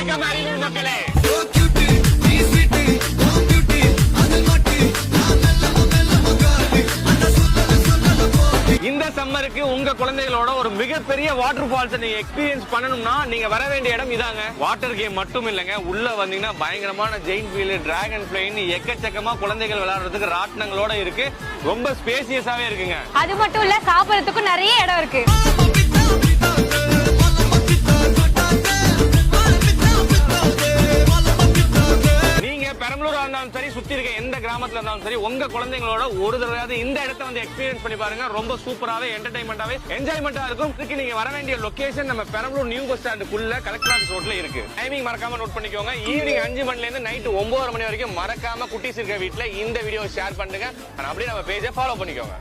வணக்கம் அறிவு மக்களே. இந்த சம்மருக்கு உங்க குழந்தைகளோட ஒரு மிகப்பெரிய வாட்டர் ஃபால்ஸ் நீங்க எக்ஸ்பீரியன்ஸ் பண்ணணும்னா நீங்க வர வேண்டிய இடம் இதாங்க. வாட்டர் கேம் மட்டும் இல்லங்க, உள்ள வந்தீங்கன்னா பயங்கரமான ஜெயின் வீல், டிராகன் பிளேன், எக்கச்சக்கமா குழந்தைகள் விளையாடுறதுக்கு ராட்டினங்களோட இருக்கு. ரொம்ப ஸ்பேசியஸாவே இருக்குங்க. அது மட்டும் இல்ல, சாப்பிடறதுக்கும் நிறைய இடம் இருக்கு. பெரம்பலூரா இருந்தாலும் சரி, சுத்தி இருக்க எந்த கிராமத்துல இருந்தாலும் சரி, உங்க குழந்தைங்களோட ஒரு தடவையாவது இந்த இடத்தை வந்து எக்ஸ்பீரியன்ஸ் பண்ணி பாருங்க. ரொம்ப சூப்பராவே என்டர்டைன்மெண்டாவே என்ஜாய்மெண்டா இருக்கும். இதுக்கு நீங்க வர வேண்டிய லொகேஷன் நம்ம பெரம்பலூர் நியூ பஸ் ஸ்டாண்டுக்குள்ள கலெக்டர் ஆஃபீஸ் ரோட்ல இருக்கு. டைமிங் மறக்காம நோட் பண்ணிக்கோங்க. ஈவினிங் 5 மணில இருந்து நைட் 9 மணி வரைக்கும் மறக்காம குட்டீஸ் இருக்க வீட்டுல இந்த வீடியோ ஷேர் பண்ணுங்க. அப்படியே நம்ம பேஜை ஃபாலோ பண்ணிக்கோங்க.